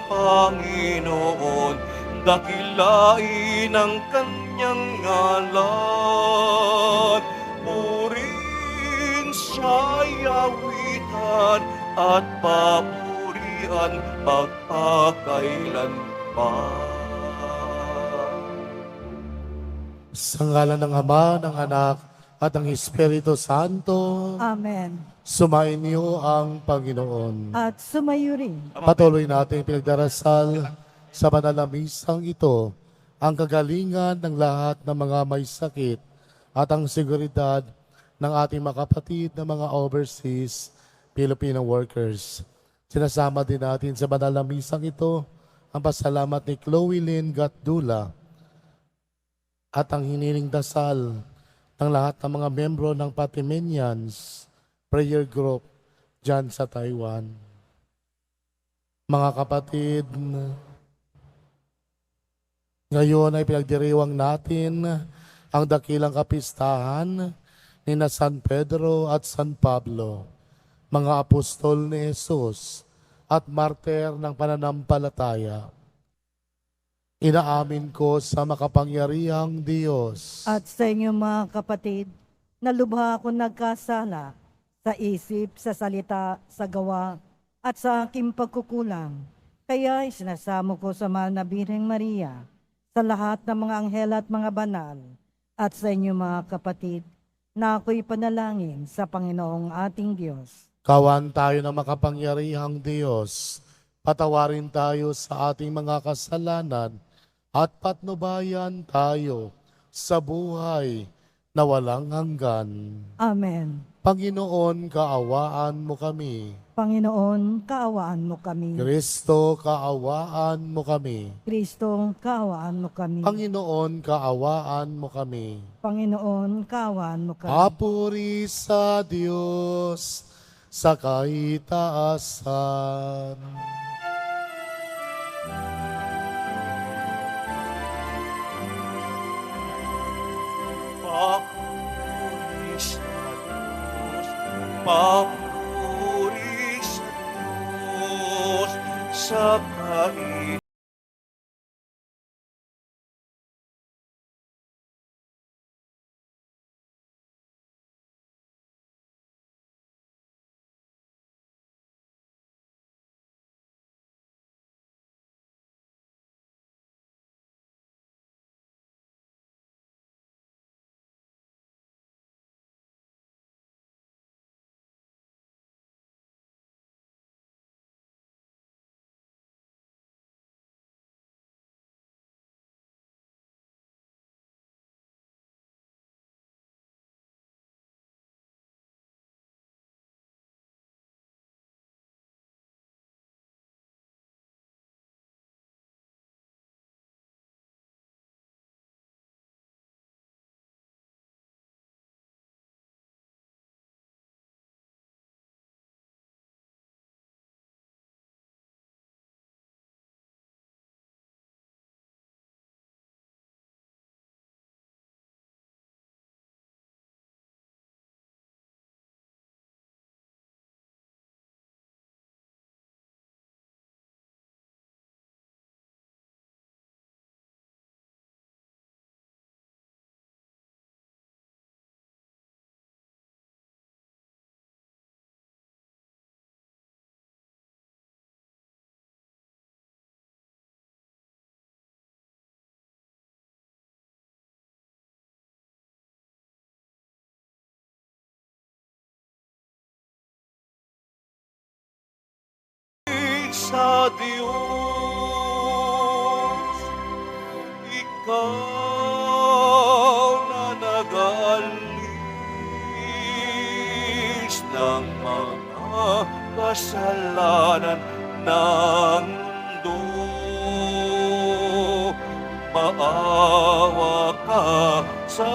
Panginoon, dakilain ang kanyang ngalan. Purihin siya'y awitan at papurihan magpakailanman. Sa ngalan ng Ama, ng Anak, at ng Espiritu Santo, Amen. sumain niyo ang Panginoon. At sumayo rin. Patuloy natin pinagdarasal sa banal na misang ito ang kagalingan ng lahat ng mga may sakit at ang seguridad ng ating mga kapatid na mga overseas Filipino workers. Sinasama din natin sa banal na misang ito ang pasalamat ni Chloe Lynn Gatdula at ang hiniling dasal ng lahat ng mga membro ng Patimenians Prayer Group dyan sa Taiwan. Mga kapatid, ngayon ay pinagdiriwang natin ang dakilang kapistahan ni na San Pedro at San Pablo, mga apostol ni Jesus at martir ng pananampalataya. Inaamin ko sa makapangyarihang Diyos At sa inyo mga kapatid, na lubha ako nagkasala sa isip, sa salita, sa gawa, at sa aking pagkukulang. Kaya isinasamo ko sa mahal na Birheng Maria, sa lahat ng mga anghel at mga banal, at sa inyo mga kapatid, na ako'y panalangin sa Panginoong ating Diyos. Kawan tayo ng makapangyarihang Diyos, patawarin tayo sa ating mga kasalanan at patnubayan tayo sa buhay na walang hanggan. Amen. Panginoon, kaawaan mo kami. Panginoon, kaawaan mo kami. Kristo, kaawaan mo kami. Kristo, kaawaan mo kami. Panginoon, kaawaan mo kami. Panginoon, kaawaan mo kami. Papuri sa Diyos sa kaitaasan. Papuri sa Diyos, papuri sa Diyos, sa kahit sa Diyos, ikaw na nag-aalis ng mga kasalanan ng mundo. Maawa ka sa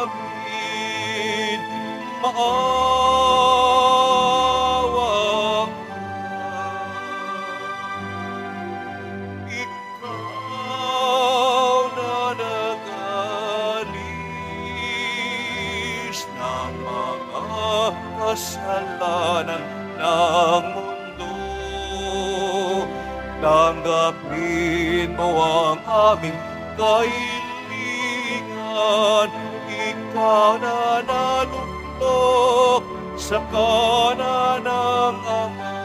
amin, maawa ka. Ikaw na nag-alis ng mga kasalanan ng mundo, tanggapin mo ang aming kailingan. Ikaw na nalugtok sa kanan ng Ama.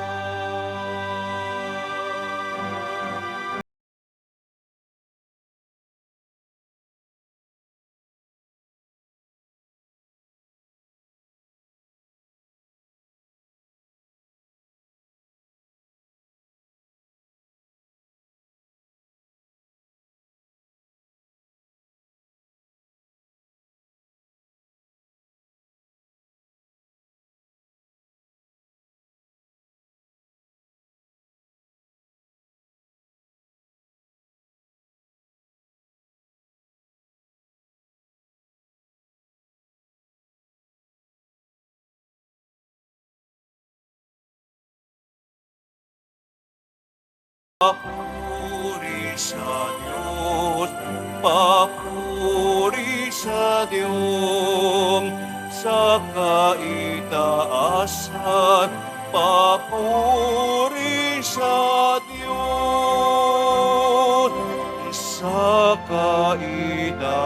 Papuri sa Diyos, papuri sa Diyos, sa kaitaasan, papuri sa Diyos, sa kaitaasan,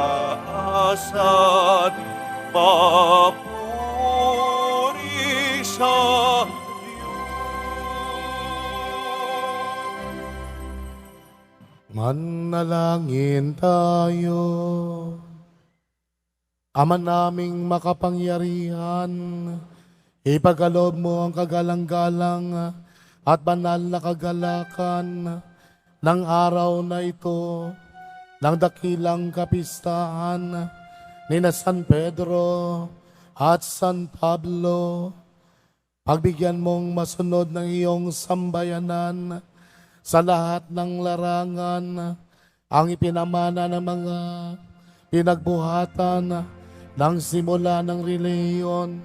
papuri sa Manalangin tayo. Ama naming makapangyarihan, ipagkaloob mo ang kagalang-galang at banal na kagalakan ng araw na ito, ng dakilang kapistahan ni na San Pedro at San Pablo. Pagbigyan mong masunod ng iyong sambayanan sa lahat ng larangan ang ipinamana ng mga pinagbuhatan ng simula ng relihiyon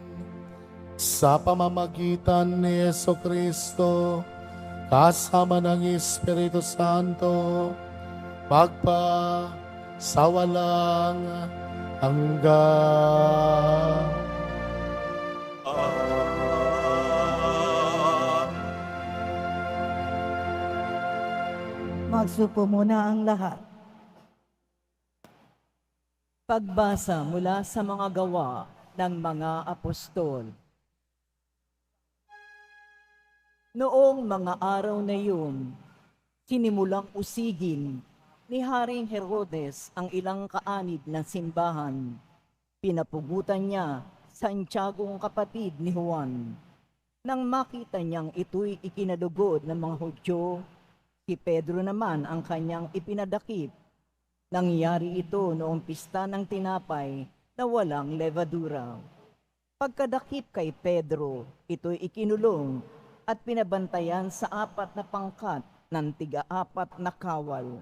sa pamamagitan ni Jesucristo kasama ng Espiritu Santo magpa sa walang hanggan. Magsupo muna ang lahat. Pagbasa mula sa mga gawa ng mga apostol. Noong mga araw na yun, sinimulang usigin ni Haring Herodes ang ilang kaanib ng simbahan. Pinapugutan niya Santiagong kapatid ni Juan. Nang makita niyang ito'y ikinalugod ng mga Hudyo, si Pedro naman ang kanyang ipinadakip. Nangyari ito noong pista ng tinapay na walang levadura. Pagkadakip kay Pedro, ito'y ikinulong at pinabantayan sa 4 na pangkat ng tiga-4 na kawal.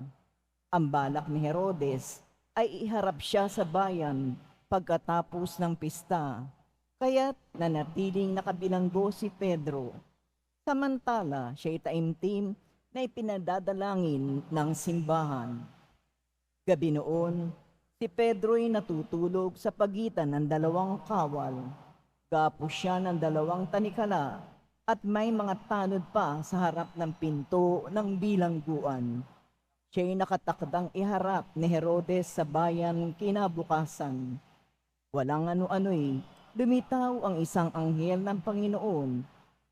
Ang balak ni Herodes ay iharap siya sa bayan pagkatapos ng pista, kaya't nanatiling nakabilanggo si Pedro. Samantala, siya'y taimtim na ipinadadalangin ng simbahan. Gabi noon, si Pedro'y natutulog sa pagitan ng 2 kawal. Gapos siya ng 2 tanikala at may mga tanod pa sa harap ng pinto ng bilangguan. Siya'y nakatakdang iharap ni Herodes sa bayan kinabukasan. Walang ano-ano'y lumitaw ang isang anghel ng Panginoon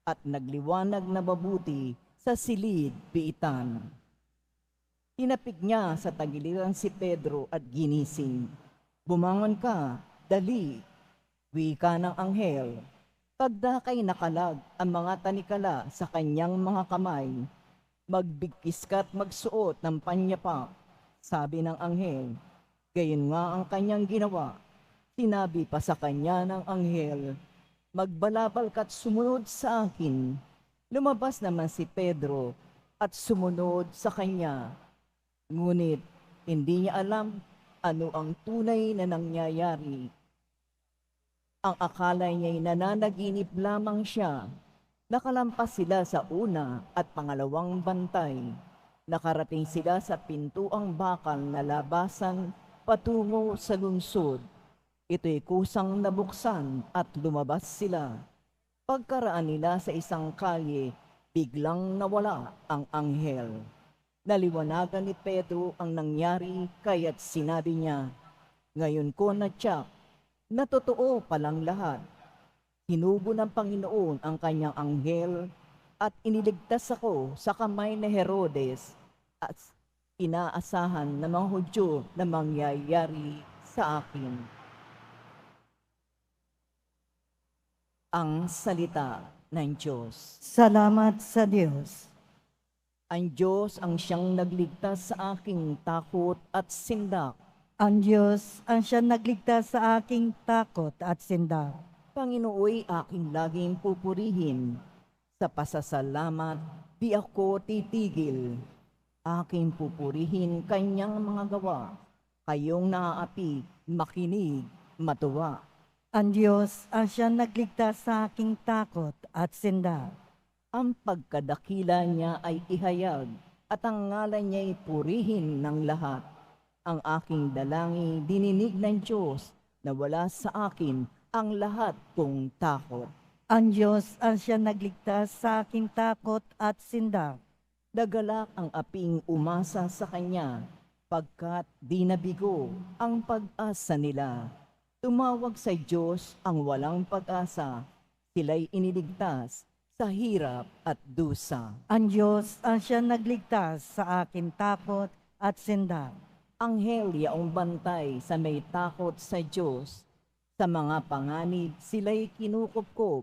at nagliwanag na mabuti sa silid piitan. Tinapik niya sa tagiliran si Pedro at ginising. Bumangon ka, dali, wika ng anghel. Pagdakay nakalag ang mga tanikala sa kanyang mga kamay, magbigkis ka't magsuot ng panyapak, sabi ng anghel. Gayon nga ang kanyang ginawa. Sinabi pa sa kanya ng anghel, magbalabal ka't sumunod sa akin. Lumabas naman si Pedro at sumunod sa kanya. Ngunit hindi niya alam ano ang tunay na nangyayari. Ang akala niya'y nananaginip lamang siya. Nakalampas sila sa una at pangalawang bantay. Nakarating sila sa pintuang bakal na labasan patungo sa lungsod. Ito'y kusang nabuksan at lumabas sila. Pagkaraan nila sa isang kalye, Biglang nawala ang anghel. Naliwanagan ni Pedro ang nangyari kaya't sinabi niya, "Ngayon ko natyak na totoo palang lahat. Hinugo ng Panginoon ang kanyang anghel at iniligtas ako sa kamay ni Herodes at inaasahan ng mga Hudyo na mangyayari sa akin." Ang salita ng Diyos. Salamat sa Diyos. Ang Diyos ang siyang nagligtas sa aking takot at sindak. Ang Diyos ang siyang nagligtas sa aking takot at sindak. Panginooy aking laging pupurihin. Sa pasasalamat, di ako titigil. Aking pupurihin kanyang mga gawa. Kayong naaapi, makinig, matuwa. Ang Diyos ang siyang nagligtas sa aking takot at sindak. Ang pagkadakila niya ay ihayag at ang ngalan niya'y purihin ng lahat. Ang aking dalangin dininig ng Diyos na wala sa akin ang lahat kong takot. Ang Diyos ang siyang nagligtas sa aking takot at sindak. Dagalak ang aping umasa sa Kanya, pagkat di nabigo ang pag-asa nila. Tumawag sa Diyos ang walang pag-asa, sila'y iniligtas sa hirap at dusa. Ang Diyos ang siyang nagligtas sa aking takot at sindak. Anghel yaong bantay sa may takot sa Diyos, sa mga panganib sila'y kinukupkop.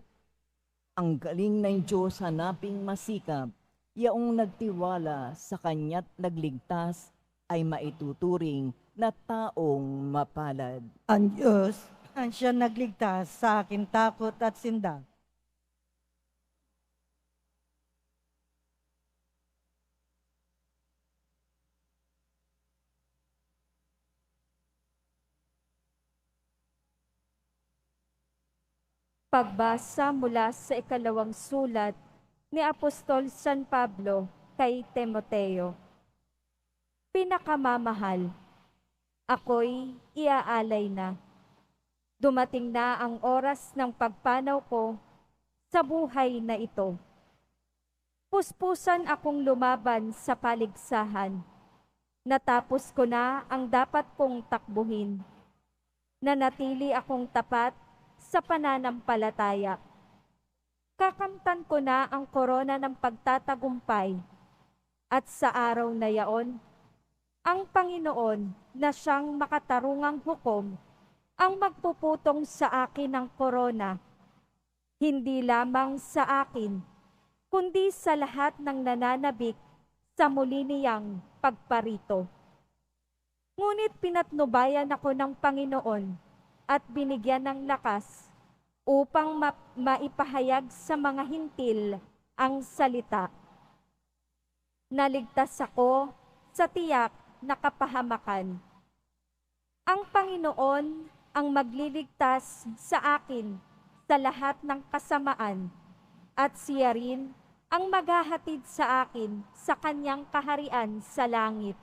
Ang galing ng Diyos hanaping masikap, yaong nagtiwala sa Kanya't nagligtas, ay maituturing na taong mapalad. Ang Diyos ang siyang nagligtas sa aking takot at sindak. Pagbasa mula sa ikalawang sulat ni Apostol San Pablo kay Timoteo. Pinakamamahal, ako'y iaalay na. Dumating na ang oras ng pagpanaw ko sa buhay na ito. Puspusan akong lumaban sa paligsahan. Natapos ko na ang dapat kong takbuhin. Nanatili akong tapat sa pananampalataya. Kakamtan ko na ang korona ng pagtatagumpay at sa araw na yaon, ang Panginoon na siyang makatarungang hukom ang magpuputong sa akin ng korona, hindi lamang sa akin, kundi sa lahat ng nananabik sa muli niyang pagparito. Ngunit pinatnubayan ako ng Panginoon at binigyan ng lakas upang maipahayag sa mga hintil ang salita. Naligtas ako sa tiyak na kapahamakan. Ang Panginoon ang magliligtas sa akin sa lahat ng kasamaan at siya rin ang maghahatid sa akin sa kanyang kaharian sa langit.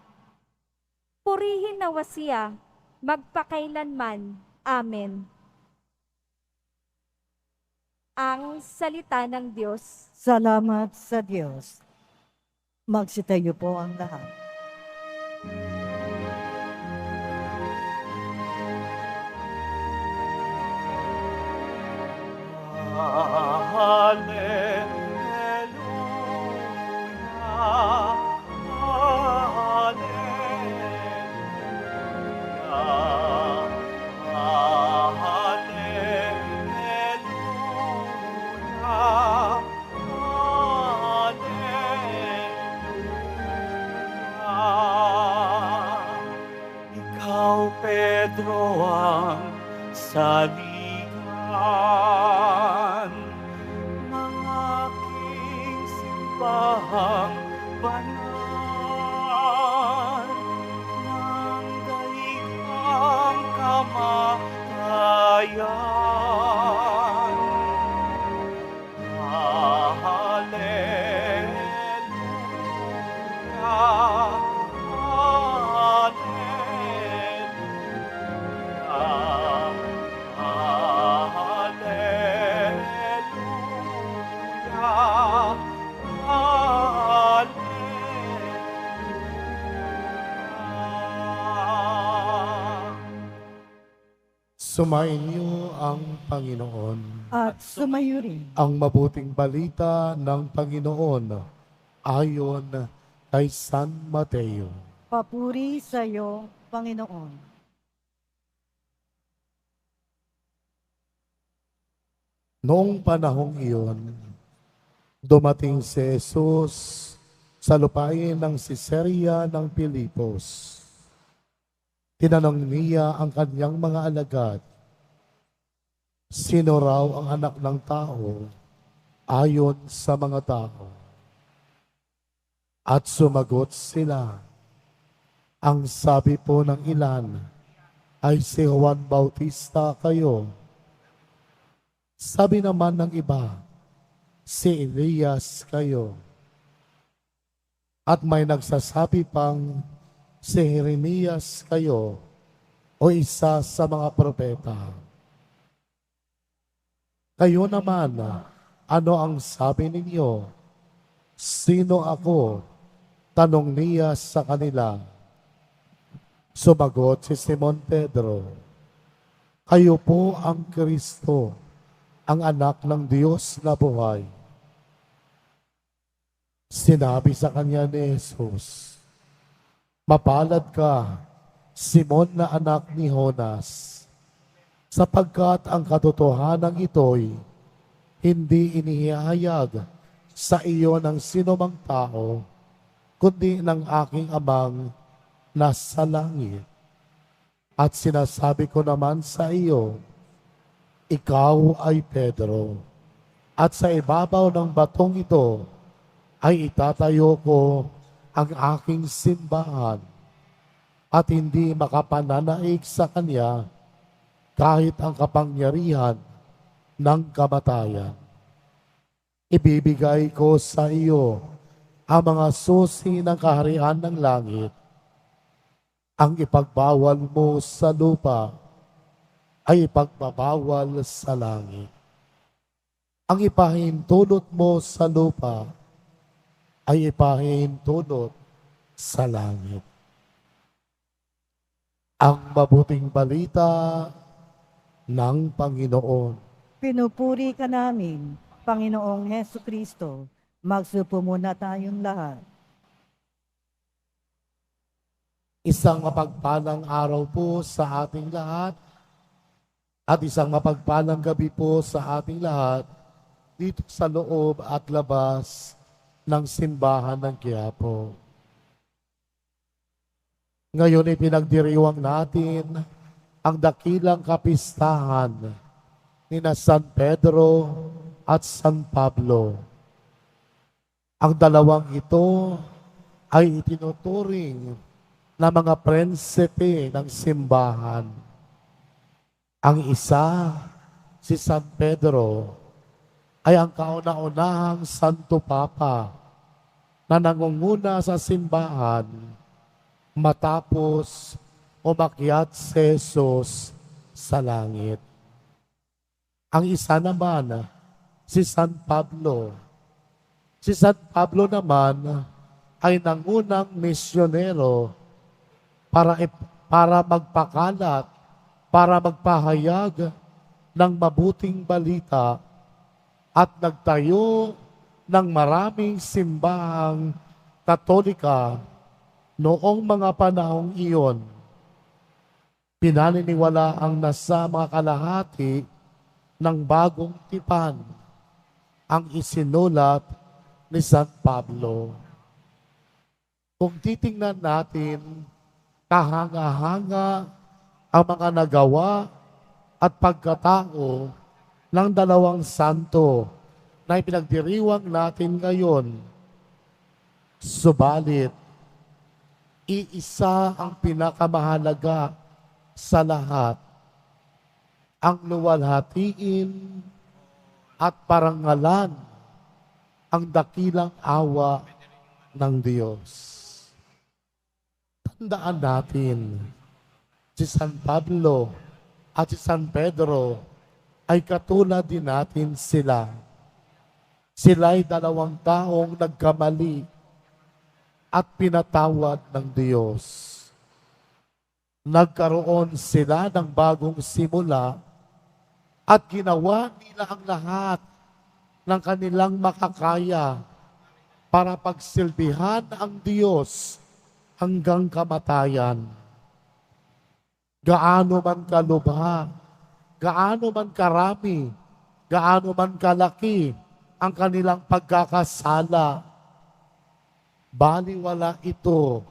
Purihin nawa siya magpakailanman. Amen. Ang salita ng Diyos. Salamat sa Diyos. Magsitayo po ang lahat. Ikaw, Pedro, ang saligan ng aking simbahang banal ng dahigang kamatayan. Sumainyo ang Panginoon. At sumayo rin. Ang mabuting balita ng Panginoon ayon kay San Mateo. Papuri sa iyo, Panginoon. Noong panahong iyon, dumating si Jesus sa lupain ng Siseria ng Pilipos. Tinanong niya ang kanyang mga alagad, sino raw ang anak ng tao ayon sa mga tao? At sumagot sila, ang sabi po ng ilan ay si Juan Bautista kayo. Sabi naman ng iba, si Elias kayo. At may nagsasabi pang, si Jeremias kayo o isa sa mga propeta. Kayo naman, ano ang sabi ninyo? Sino ako? Tanong niya sa kanila. Sumagot si Simon Pedro, kayo po ang Kristo, ang anak ng Diyos na buhay. Sinabi sa kanya ni Jesus, mapalad ka, Simon na anak ni Jonas, sapagkat ang katotohanan ito'y hindi inihayag sa iyo ng sinumang tao, kundi ng aking amang nasa langit. At sinasabi ko naman sa iyo, ikaw ay Pedro, at sa ibabaw ng batong ito ay itatayo ko ang aking simbahan, at hindi makapananaig sa kanya kahit ang kapangyarihan ng kamatayan. Ibibigay ko sa iyo ang mga susi ng kaharian ng langit. Ang ipagbawal mo sa lupa ay ipagbabawal sa langit. Ang ipahintulot mo sa lupa ay ipahintulot sa langit. Ang mabuting balita ng Panginoon. Pinupuri ka namin, Panginoong Heso Kristo. Magsupo muna tayong lahat. Isang mapagpalang araw po sa ating lahat at isang mapagpalang gabi po sa ating lahat dito sa loob at labas ng simbahan ng Quiapo. Ngayon ay pinagdiriwang natin ang dakilang kapistahan ni na San Pedro at San Pablo. Ang dalawang ito ay itinuturing na mga prinsipe ng simbahan. Ang isa, si San Pedro, ay ang kauna-unahang Santo Papa na nangunguna sa simbahan matapos umakyat si Jesus sa langit. Ang isa naman, si San Pablo. Si San Pablo naman ay nangunang misyonero para magpakalat, para magpahayag ng mabuting balita at nagtayo ng maraming simbahang Katolika noong mga panahong iyon. Pinaniniwala ang nasa mga kalahati ng bagong tipan ang isinulat ni San Pablo. Kung titingnan natin, kahanga-hanga ang mga nagawa at pagkatao ng dalawang santo na ipinagdiriwang natin ngayon. Subalit, iisa ang pinakamahalaga sa lahat, ang luwalhatiin at parangalan ang dakilang awa ng Diyos. Tandaan natin, si San Pablo at si San Pedro ay katulad din natin sila. Sila'y dalawang taong nagkamali at pinatawad ng Diyos. Nagkaroon sila ng bagong simula at ginawa nila ang lahat ng kanilang makakaya para pagsilbihan ang Diyos hanggang kamatayan. Gaano man kalubha, gaano man karami, gaano man kalaki ang kanilang pagkakasala, baliwala ito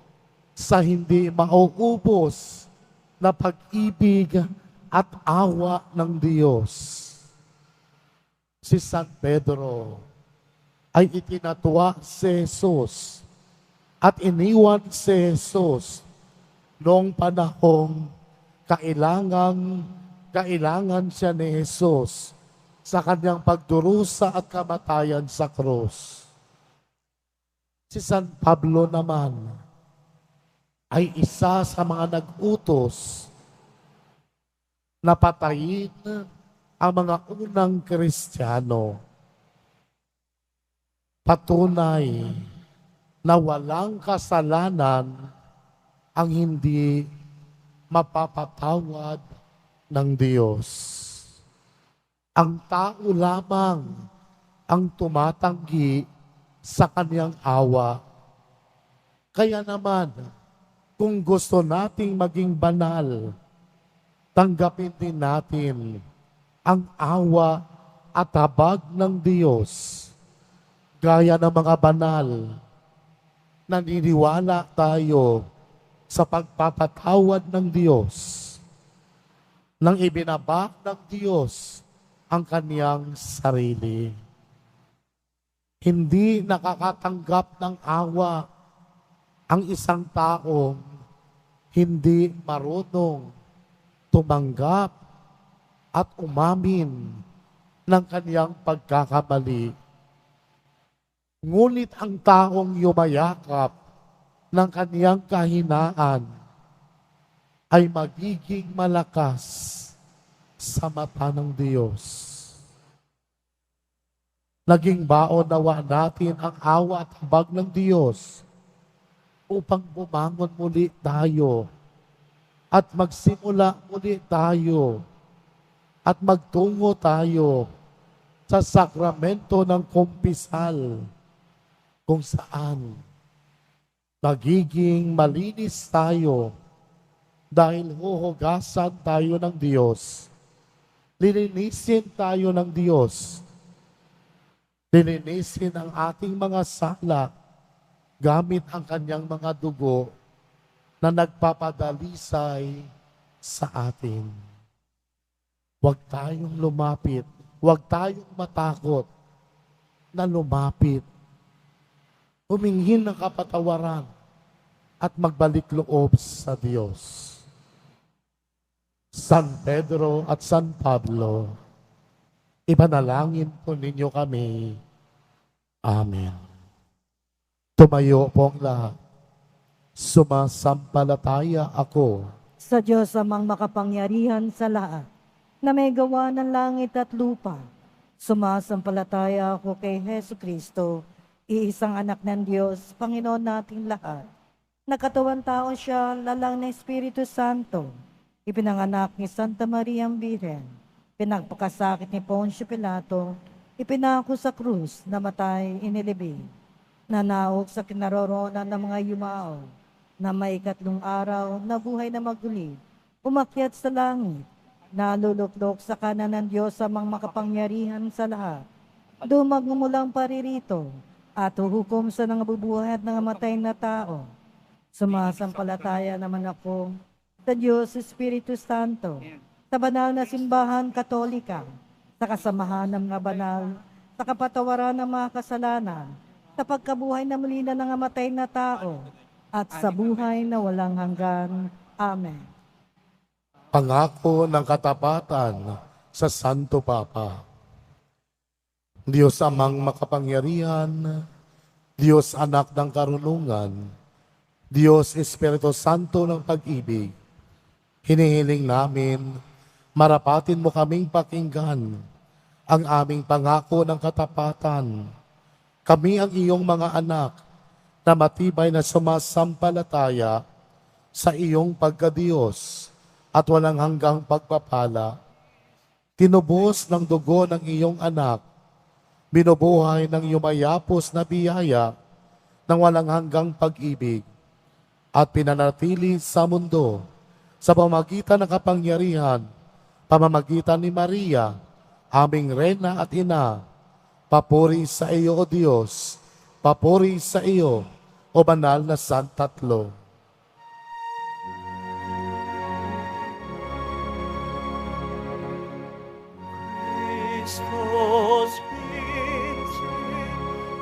sa hindi mauubos na pag-ibig at awa ng Diyos. Si San Pedro ay itinatwa si Jesus at iniwan si Jesus noong panahong kailangan siya ni Jesus sa kanyang pagdurusa at kamatayan sa krus. Si San Pablo naman ay isa sa mga nag-utos na patayin ang mga unang Kristiyano. Patunay na walang kasalanan ang hindi mapapatawad ng Diyos. Ang tao lamang ang tumatanggi sa kanyang awa. Kaya naman, kung gusto nating maging banal, tanggapin din natin ang awa at habag ng Diyos. Gaya ng mga banal, naniniwala tayo sa pagpapatawad ng Diyos nang ibinaba ng Diyos ang kaniyang sarili. Hindi nakakatanggap ng awa ang isang taong hindi marunong tumanggap at umamin ng kaniyang pagkakamali. Ngunit ang taong yumayakap ng kaniyang kahinaan ay magiging malakas sa mata ng Diyos. Naging baon nawa natin ang awa at habag ng Diyos upang bumangon muli tayo at magsimula muli tayo at magtungo tayo sa sakramento ng kumpisal kung saan magiging malinis tayo dahil huhugasan tayo ng Diyos. Lilinisin tayo ng Diyos. Lilinisin ang ating mga sala gamit ang kanyang mga dugo na nagpapadalisay sa atin. Huwag tayong lumapit. Huwag tayong matakot na lumapit. Humingin ng kapatawaran at magbalik loob sa Diyos. San Pedro at San Pablo, ipanalangin po ninyo kami. Amen. Tumayo po ang lahat. Sumasampalataya ako Sa Diyos amang makapangyarihan sa lahat, na may gawa ng langit at lupa. Sumasampalataya ako kay Hesu Kristo, iisang anak ng Diyos, Panginoon nating lahat. Nakatawan tao siya, lalang ng Espiritu Santo. Ipinanganak ni Santa Maria ang Birhen. Pinagpakasakit ni Poncio Pilato. Ipinako sa krus, namatay, inilibing. Nanaog sa kinaroroonan ng mga yumao. Na may 3 araw, nabuhay na maguli. Umakyat sa langit. Naluluklok sa kanan ng Diyos amang makapangyarihan sa lahat. Dumagmumulang paririto at huhukom sa nangabubuhay at nangamatay na tao. Sumasampalataya naman ako sa Diyos Espiritu Santo, sa banal na simbahan katolika, sa kasamahan ng mga banal, sa kapatawaran ng mga kasalanan, sa pagkabuhay na muli na nangamatay na tao, at sa buhay na walang hanggan. Amen. pangako ng katapatan sa Santo Papa. Diyos amang makapangyarihan, Diyos anak ng karunungan, Diyos Espiritu Santo ng pag-ibig, hinihiling namin, marapatin mo kaming pakinggan ang aming pangako ng katapatan. Kami ang iyong mga anak na matibay na sumasampalataya sa iyong pagkadiyos at walang hanggang pagpapala. Tinubos ng dugo ng iyong anak, binubuhay ng yumayapos na biyaya ng walang hanggang pag-ibig at pinanatili sa mundo sa pamamagitan ng kapangyarihan, pamamagitan ni Maria, aming Reyna at Ina. Papuri sa iyo, O Diyos, papuri sa iyo, O Banal na Santatlo. Christus vincit,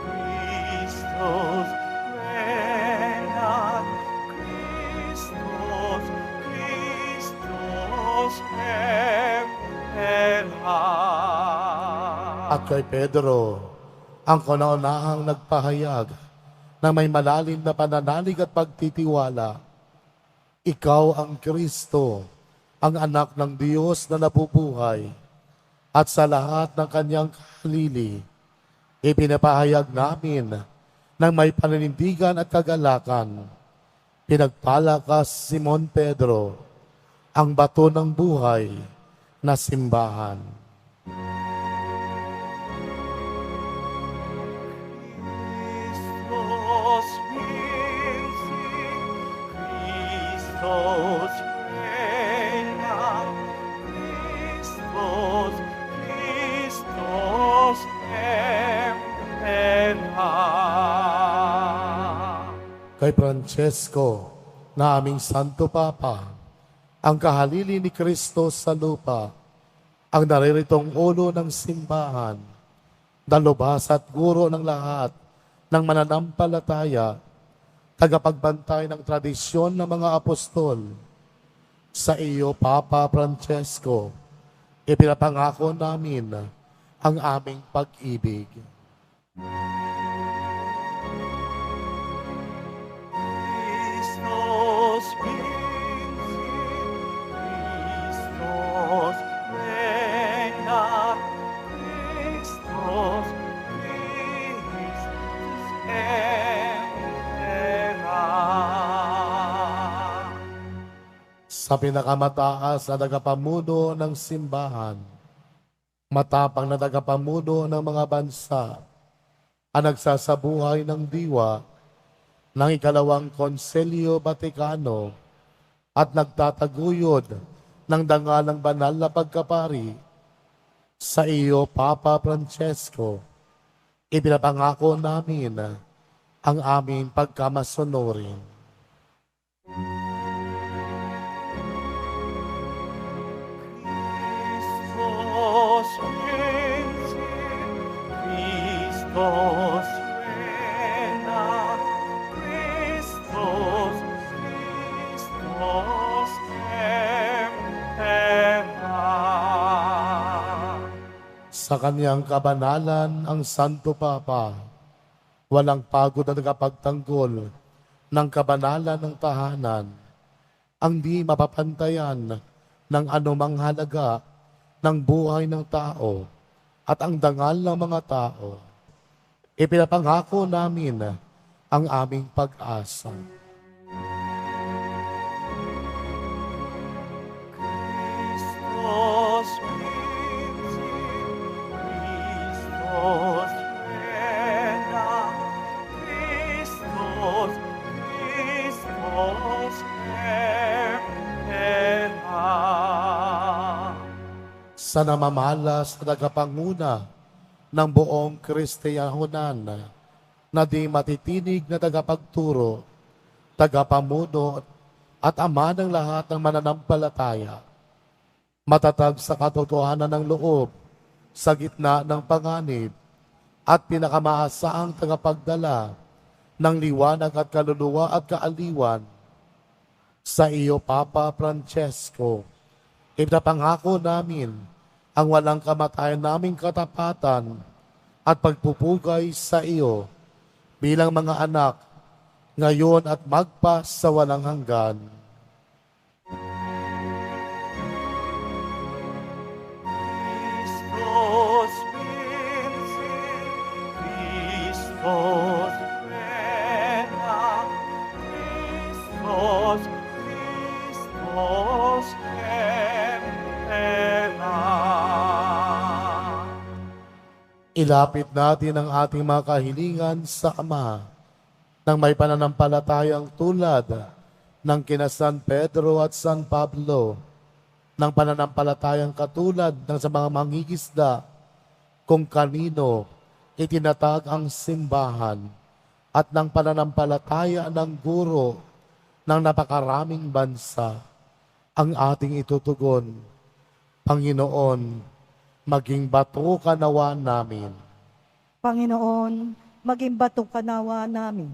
Christus regnat, Christus, Christus emperat. At kay Pedro, ang kauna-unahang nagpahayag na may malalim na pananalig at pagtitiwala. Ikaw ang Kristo, ang anak ng Diyos na nabubuhay, at sa lahat ng kanyang kahalili, ipinapahayag namin ng may paninindigan at kagalakan. Pinagpala ka, Simon Pedro, ang bato ng buhay na simbahan. Christus vincit, Christus regnat, Christus, Christus emperat. Kay Francesco, na aming Santo Papa, ang kahalili ni Kristo sa lupa, ang nariritong ulo ng simbahan, dalubhas at guro ng lahat ng mananampalataya, tagapagbantay ng tradisyon ng mga apostol. Sa iyo, Papa Francesco, ipinapangako namin ang aming pag-ibig. Christus vincit, Christus regnat, Christus, Christus emperat. Sa pinakamataas na tagapamuno ng simbahan, matapang na tagapamuno ng mga bansa, ang nagsasabuhay ng diwa ng ikalawang Konselyo Vatikano at nagtataguyod ng dangalang banal na pagkapari, sa iyo, Papa Francesco, ipinapangako namin ang aming pagkamasunurin. Christus vincit, Christus regnat, Christus, Christus emperat. Sa kanyang kabanalan, ang Santo Papa, walang pagod na nagapagtanggol ng kabanalan ng tahanan, ang di mapapantayan ng anumang halaga ng buhay ng tao at ang dangal ng mga tao. Ipinapangako namin ang aming pag-asa. Christus vincit, Christus regnat, Christus, Christus emperat. Sa namamalas na tagapanguna ng buong Kristiyanuhan, na di matitinig na tagapagturo, tagapamuno at ama ng lahat ng mananampalataya, matatag sa katotohanan ng loob sa gitna ng panganib at pinakamaasaang tagapagdala ng liwanag at kaluluwa at kaaliwan. Sa iyo, Papa Francesco, ipinapangako namin ang walang kamatayan naming katapatan at pagpupugay sa iyo bilang mga anak, ngayon at magpa sa walang hanggan. Christus vincit, Christus regnat, Christus, Ilapit natin ang ating mga kahilingan sa Ama nang may pananampalatayang tulad ng kina San Pedro at San Pablo, ng pananampalatayang katulad ng sa mga mangingisda kung kanino itinatag ang simbahan, at ng pananampalataya ng guro ng napakaraming bansa ang ating itutugon. Panginoon, maging bato ka nawa namin. Panginoon, maging bato ka nawa namin.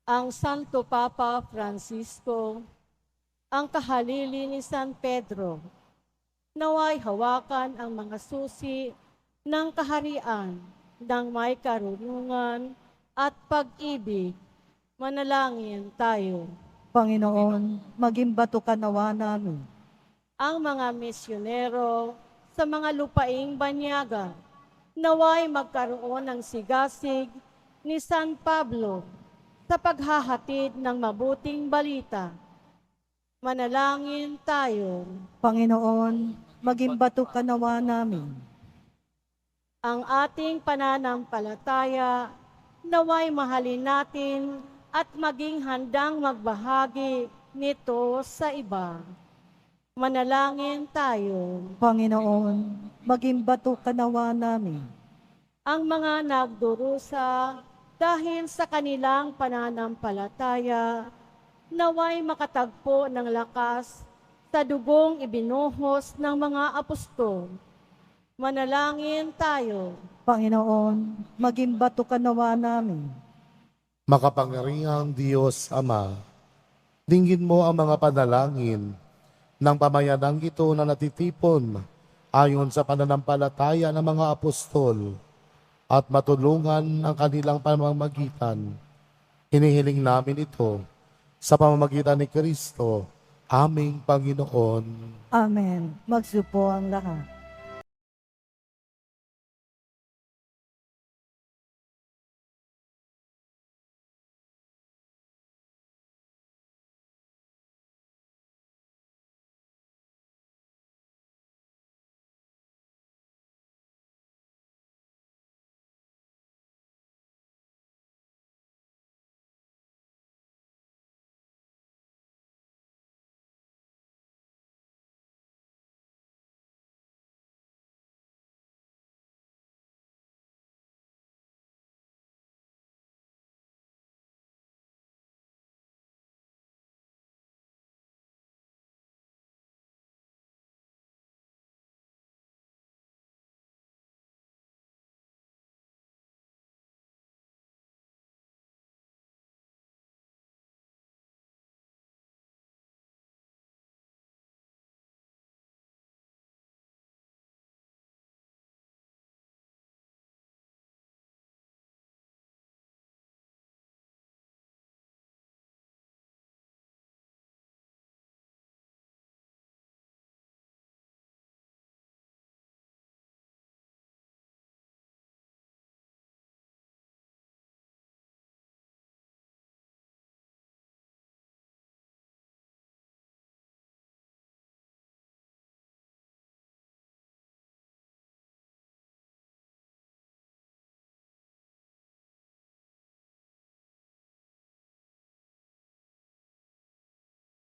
Ang Santo Papa Francisco, ang kahalili ni San Pedro, naway hawakan ang mga susi ng kaharian ng may karunungan at pag-ibig. Manalangin tayo. Panginoon, maging bato ka nawa namin. Ang mga misyonero sa mga lupaing banyaga, naway magkaroon ng sigasig ni San Pablo sa paghahatid ng mabuting balita. Manalangin tayo. Panginoon, maging bato ka nawa namin. Ang ating pananampalataya, naway mahalin natin at maging handang magbahagi nito sa iba. Manalangin tayo. Panginoon, maging bato ka nawa namin. Ang mga nagdurusa dahil sa kanilang pananampalataya, naway makatagpo ng lakas sa dugong ibinuhos ng mga apostol. Manalangin tayo. Panginoon, maging bato ka nawa namin. Makapangyarihang Diyos Ama, dinggin mo ang mga panalangin ng pamayanang ito na natitipon ayon sa pananampalataya ng mga apostol at matulungan ang kanilang pamamagitan. Hinihiling namin ito sa pamamagitan ni Kristo, aming Panginoon. Amen. Magsupo ang lahat.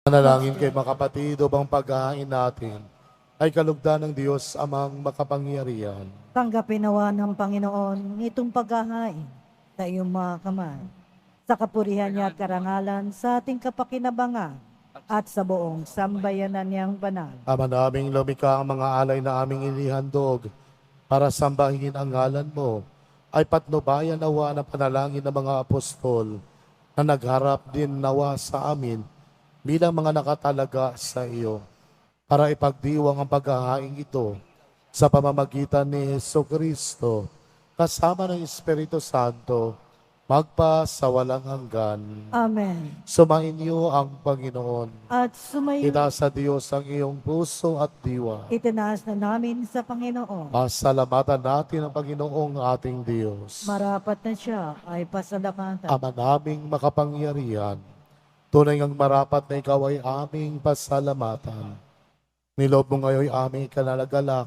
Manalangin kay mga kapatid upang paghahain natin ay kalugdan ng Diyos amang makapangyarihan. Tanggapin nawa ng Panginoon itong paghahain sa iyong mga kamay, sa kapurihan niya at karangalan sa ating kapakinabangan at sa buong sambayanan niyang banal. Ama naming lumikha ang mga alay na aming inihandog para sambahin ang ngalan mo, ay patnubayan nawa na panalangin ng mga apostol na nagharap din nawa sa amin bilang mga nakatalaga sa iyo, para ipagdiwang ang paghahain ito sa pamamagitan ni Jesucristo kasama ng Espiritu Santo, magpa sa walang hanggan. Amen. Sumain niyo ang Panginoon. At sumayo, Itaas sa Diyos ang iyong puso at diwa. itinaas na namin sa Panginoon. Pasalamatan natin ang Panginoong ating Diyos. Marapat na siya ay pasalamatan. Ama naming makapangyarihan, tunay ngang marapat na ikaw ay aming pasalamatan. Nilob mo ngayon aming ikalalagalak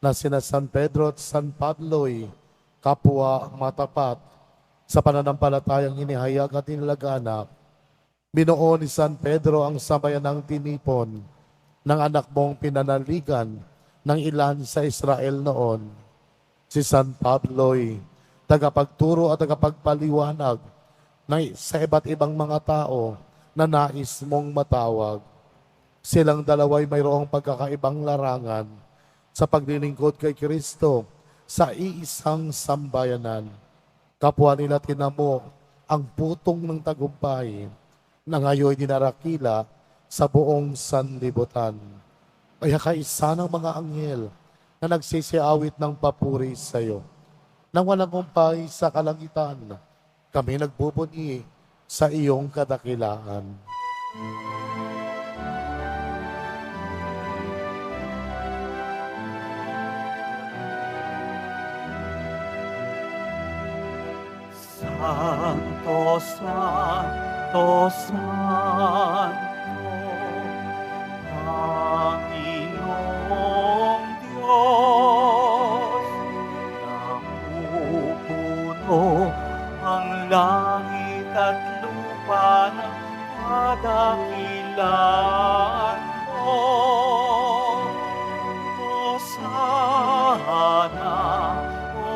na sina San Pedro at San Pablo'y kapwa matapat sa pananampalatayang inihayag at inalaganap. Binuo ni San Pedro ang sambayanang tinipon ng anak mong pinanaligan ng ilan sa Israel noon. Si San Pablo'y tagapagturo at tagapagpaliwanag sa iba't ibang mga tao na nais mong matawag. Silang dalawa'y mayroong pagkakaibang larangan sa paglilingkod kay Kristo sa iisang sambayanan. Kapwa nila tinamo ang putong ng tagumpay na ngayon dinarakila sa buong sanlibutan. Kaya kaisa ng mga anghel na nagsisiawit ng papuri sa iyo. Nang walang kumpay sa kalangitan, kami nagbubuni sa iyong kadakilaan. Santo, Santo, Santo, Panginoong Diyos, napupuno ang langit at lupa ng kadakilaan mo. Hosana,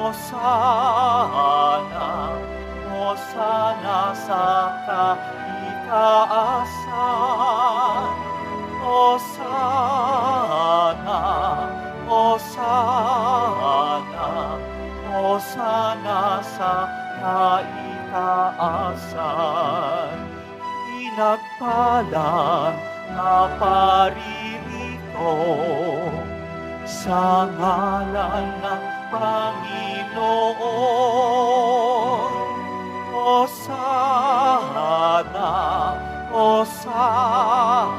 Hosana, Hosana sa kaitaasan. Hosana, Hosana, Hosana sa kaitaasan. Pinagpala na paririto sa ngalan ng Panginoon. Hosana, Hosana,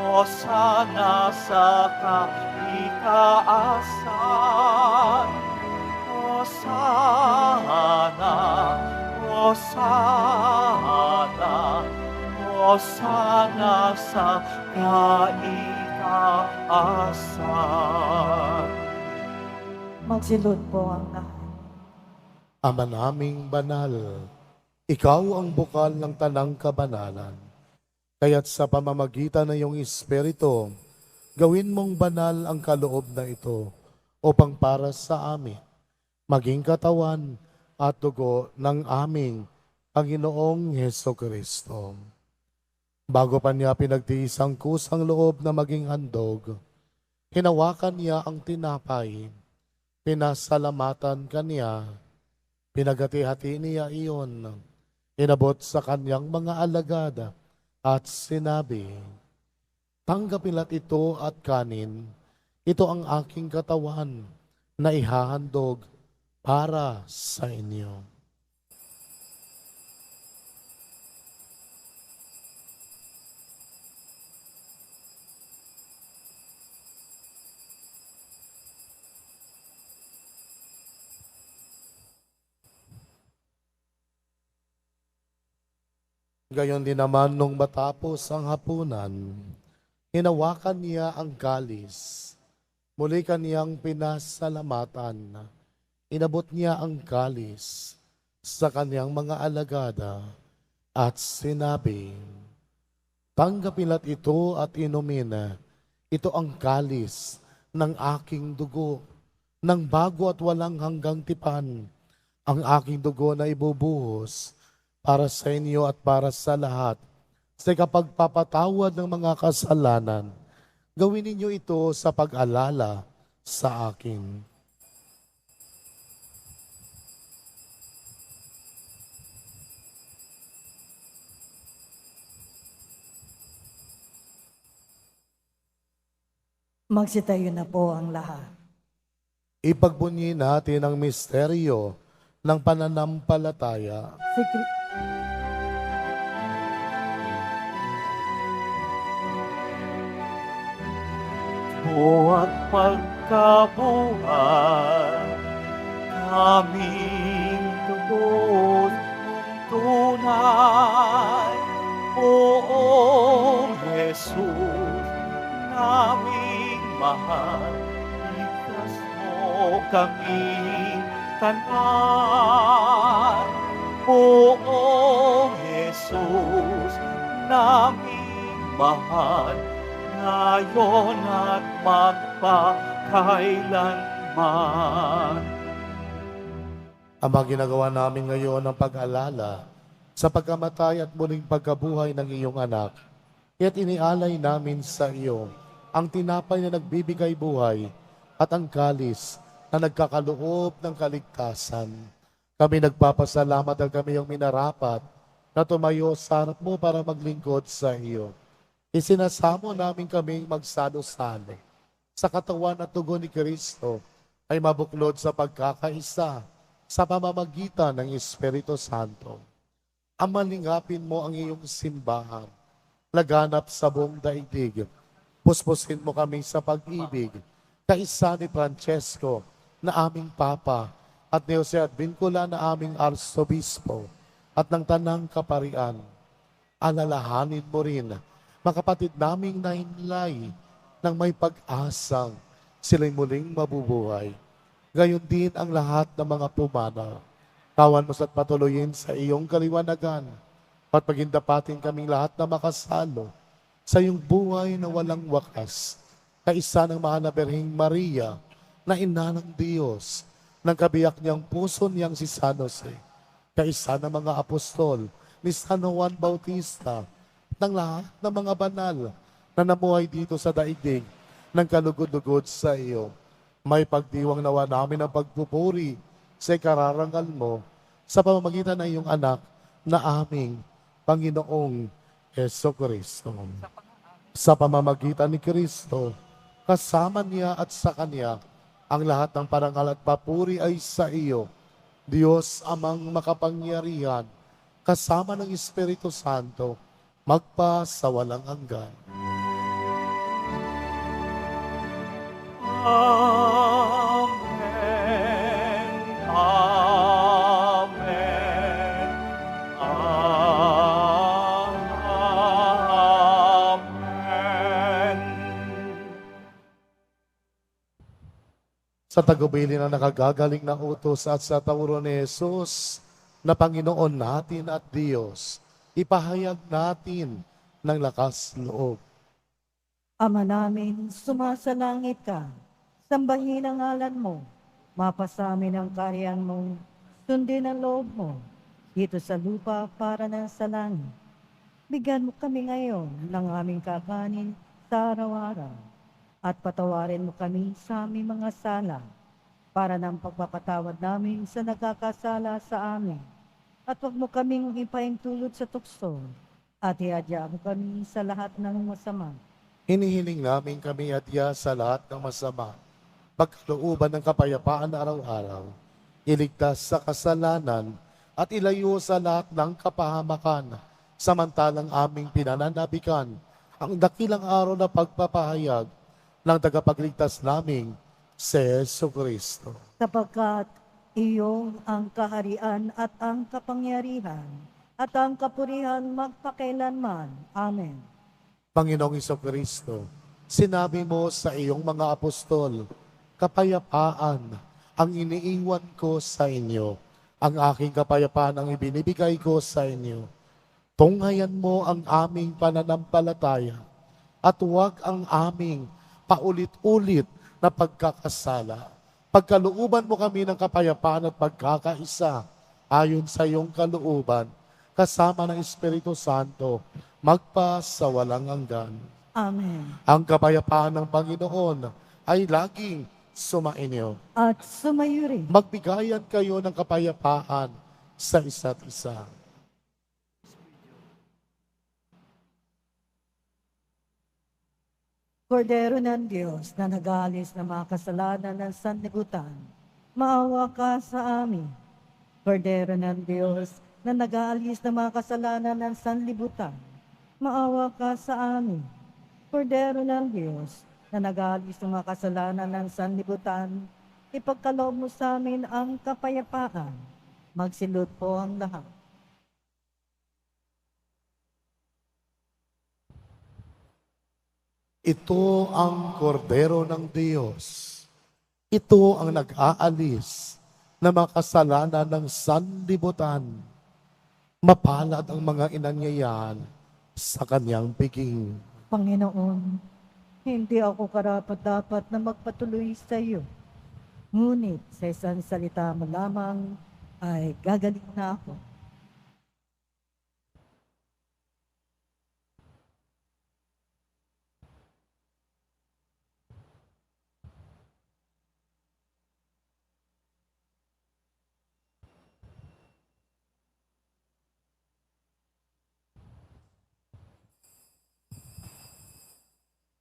Hosana sa kaitaasan. Hosana, Hosana, Hosana sa kaitaasan. Magsilod po ang lahat. Ama naming banal, ikaw ang bukal ng tanang kabanalan. Kaya't sa pamamagitan ng iyong Espiritu, gawin mong banal ang kaloob na ito upang para sa amin, maging katawan at dugo ng aming Panginoong Hesukristo. Bago pa niya pinagtiis ang kusang loob na maging handog, hinawakan niya ang tinapay, pinasalamatan kaniya, pinagati-hati niya iyon, inabot sa kanyang mga alagad at sinabi, tanggapin ito at kanin, ito ang aking katawan na ihahandog para sa inyo. Gayon din naman nung matapos ang hapunan, hinawakan niya ang kalis. Muli kaniyang pinasalamatan. Inabot niya ang kalis sa kaniyang mga alagada at sinabi, tanggapin ito at inumin. Ito ang kalis ng aking dugo, ng bago at walang hanggang tipan. Ang aking dugo na ibubuhos para sa inyo at para sa lahat, sa kapagpapatawad ng mga kasalanan. Gawin ninyo ito sa pag-alala sa akin. Magsitayo na po ang lahat. Ipagbunyi natin ang misteryo ng pananampalataya. At pagkabuhay, kaming lubos mong tunay, Poong Jesus, naming mahal, kami tanan. Poong Jesus, naming mahal, ngayon at magpakailanman. Ang mga ginagawa namin ngayon ang pag-alala sa pagkamatay at muling pagkabuhay ng iyong anak. Kaya't inialay namin sa iyo ang tinapay na nagbibigay buhay at ang kalis na nagkakaloob ng kaligtasan. Kami nagpapasalamat at kami yung minarapat na tumayo sa harap mo para maglingkod sa iyo. Isinasamo namin kaming magsalo-salo sa katawan at tugon ni Kristo ay mabuklod sa pagkakaisa sa pamamagitan ng Espiritu Santo. Amalingapin mo ang iyong simbahan, laganap sa buong daigdig. Puspusin mo kami sa pag-ibig, kaisa ni Francesco na aming Papa at ni Jose Advincula na aming Arsobispo at ng Tanang Kaparian. Alalahanin mo rin mga kapatid naming nahinlay ng may pag-asang sila'y muling mabubuhay. Gayon din ang lahat ng mga pumanaw. Tawan mo at patuloyin sa iyong kaliwanagan at pagindapatin kaming lahat na makasalo sa iyong buhay na walang wakas. Kaisa ng mahal na Berhing Maria na ina ng Diyos, ng kabiyak niyang puso niyang si San Jose. Kaisa ng mga apostol ni San Juan Bautista, ng lahat ng mga banal na namuhay dito sa daigdig ng kalugod-lugod sa iyo. May pagdiwang nawa namin ang pagpupuri sa ikararangal mo sa pamamagitan ng iyong anak na aming Panginoong Jesucristo. Sa pamamagitan ni Kristo, kasama niya at sa Kanya, ang lahat ng parangal at papuri ay sa iyo, Diyos amang makapangyarihan, kasama ng Espiritu Santo, magpa sa walang hanggan. Amen. Amen. Amen. Sa tagubili na nakagagaling na utos at sa tawuro ni Jesus na Panginoon natin at Diyos, ipahayag natin ng lakas loob. Ama namin, sumasalangit ka. Sambahin ang ngalan mo. Mapasamin ang kaharian mo. Sundin ang loob mo. Dito sa lupa para na sa langit. Bigyan mo kami ngayon ng aming kakanin sa araw-araw. At patawarin mo kami sa aming mga sala para ng pagpapatawad namin sa nagkakasala sa amin. At huwag mo kaming ipaintulot sa tukso at iadya mo kami sa lahat ng masama. Hinihiling namin kami adya sa lahat ng masama, pagkalooban ng kapayapaan araw-araw, iligtas sa kasalanan at ilayo sa lahat ng kapahamakan, samantalang aming pinananabikan ang dakilang araw na pagpapahayag ng tagapagligtas naming si Jesucristo. Sapagkat iyo ang kaharian at ang kapangyarihan at ang kapurihan magpakailanman. Amen. Panginoong Jesucristo, sinabi mo sa iyong mga apostol, kapayapaan ang iniiwan ko sa inyo, ang aking kapayapaan ang ibinibigay ko sa inyo. Tunghayan mo ang aming pananampalataya at huwag ang aming paulit-ulit na pagkakasala. Pagkalooban mo kami ng kapayapaan at pagkakaisa ayon sa iyong kalooban, kasama ng Espiritu Santo, magpa sa walang hanggan. Amen. Ang kapayapaan ng Panginoon ay laging sumainyo. At sumayo rin. Magbigayan kayo ng kapayapaan sa isa't isa. Kordero ng Diyos na nag-aalis ng mga kasalanan ng sanlibutan, maawa ka sa amin. Kordero ng Diyos na nag-aalis ng mga kasalanan ng sanlibutan, maawa ka sa amin. Kordero ng Diyos na nag-aalis ng mga kasalanan ng sanlibutan, ipagkaloob mo sa amin ang kapayapaan. Magsilod po ang lahat. Ito ang kordero ng Diyos Ito ang nag-aalis na mga kasalanan ng sanlibutan. Mapalad ang mga inanyayan sa kanyang piging. Panginoon, hindi ako karapat-dapat na magpatuloy sa iyo. Ngunit sa isang salita mo lamang ay gagaling na ako.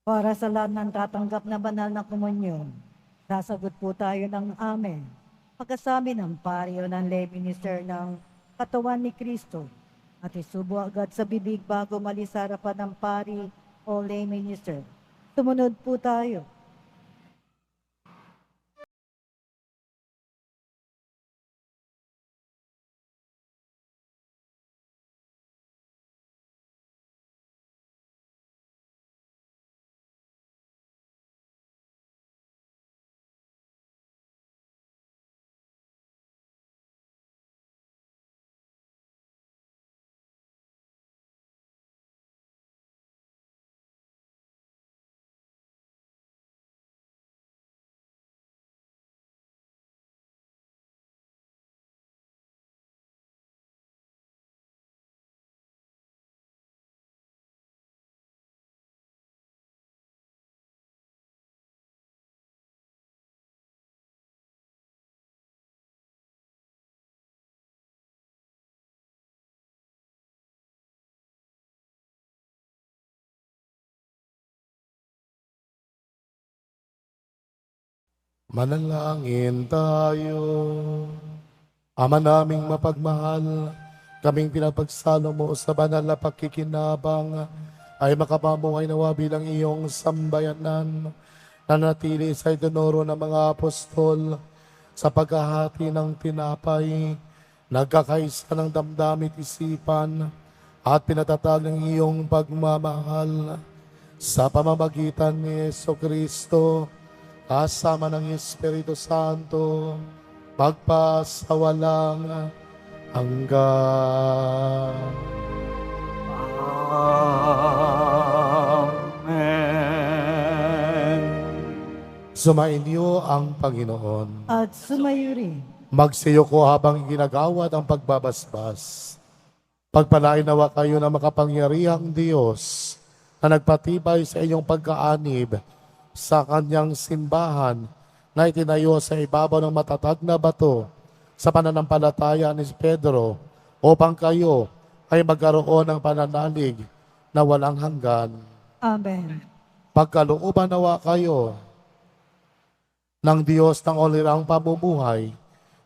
Para sa lahat ng tatanggap na banal na komunyon, sasagot po tayo ng amen. Pagkasabi ng pariyo ng lay minister ng katawan ni Kristo at isubo agad sa bibig bago malis sa harapan ng pari o lay minister. Sumunod po tayo. Manalangin tayo. Ama naming mapagmahal, kaming pinapagsalo mo sa banal na pagkikinabang ay makapamuhay nawa bilang iyong sambayanan na natili sa itinuro ng mga apostol sa paghahati ng tinapay, nagkakaisa ng damdamit isipan at pinatatag ng iyong pagmamahal sa pamamagitan ni Jesucristo kasama ng Espiritu Santo, magpasawalang hanggan. Amen. Sumainyo ang Panginoon. At sumayo rin. Magsiyo ko habang ginagawad ang pagbabasbas. Pagpalain nawa kayo ng makapangyarihang Diyos na nagpatibay sa inyong pagkaanib sa kanyang simbahan na itinayo sa ibabaw ng matatag na bato sa pananampalataya ni Pedro upang kayo ay magkaroon ng pananalig na walang hanggan. Amen. Pagkalooban nawa kayo ng Diyos ng olirang pamumuhay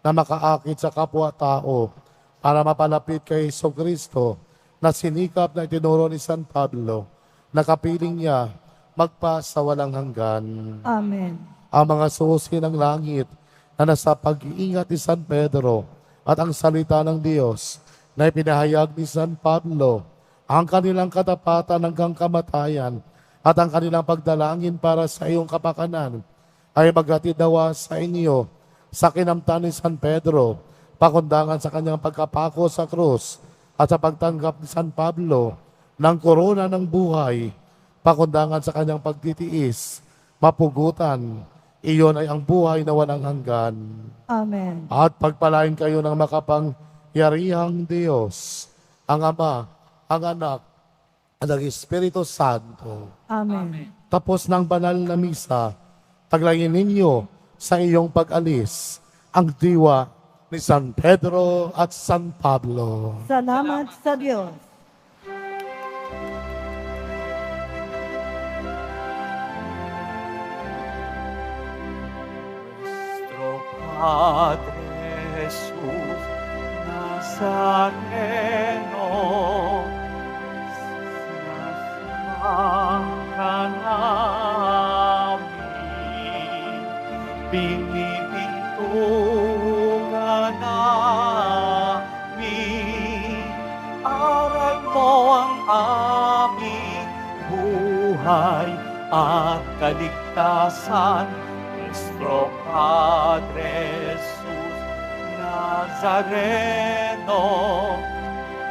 na makaakit sa kapwa-tao para mapalapit kay Jesucristo na sinikap na itinuro ni San Pablo na kapiling niya magpa sa walang hanggan. Amen. Ang mga susi ng langit na nasa pag-iingat ni San Pedro at ang salita ng Diyos na ipinahayag ni San Pablo, ang kanilang katapatan hanggang kamatayan at ang kanilang pagdalangin para sa iyong kapakanan ay maghatid nawa sa inyo sa kinamtan ni San Pedro, pakundangan sa kanyang pagkapako sa krus at sa pagtanggap ni San Pablo ng korona ng buhay, pakundangan sa kanyang pagtitiis, mapugutan, iyon ay ang buhay na walang hanggan. Amen. At pagpalain kayo ng makapangyarihang Diyos, ang Ama, ang Anak, at ang Espiritu Santo. Amen. Tapos ng banal na misa, taglayin ninyo sa iyong pag-alis ang diwa ni San Pedro at San Pablo. Salamat sa Diyos. Nuestro Padre Jesús Nazareno, sinasamahan namin, pinipintugan namin, aral mo ang aming buhay at kaligtasan. Nuestro Jesus Nazareno,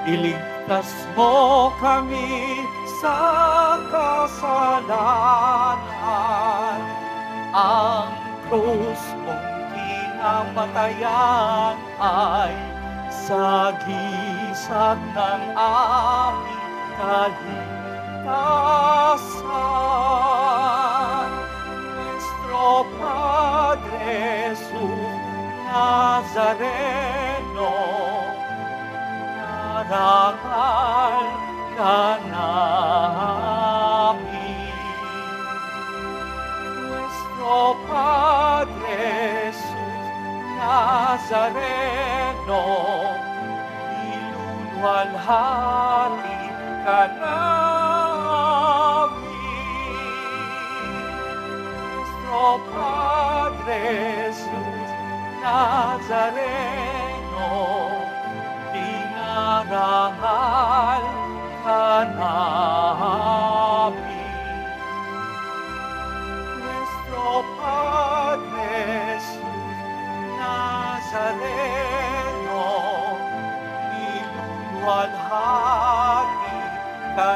iligtas mo kami sa kasalanan. Ang krus mong pinapatayan ay sagisag ng aming kaligtasan. Nuestro Padre Jesus Nazareno, narangal ka namin. Nuestro Padre Jesus Nazareno, iluluwalhati ka namin. Nuestro Padre Jesus Nazareno, dinarangal ka namin. Nuestro Padre Jesus Nazareno, niluluwalhati ka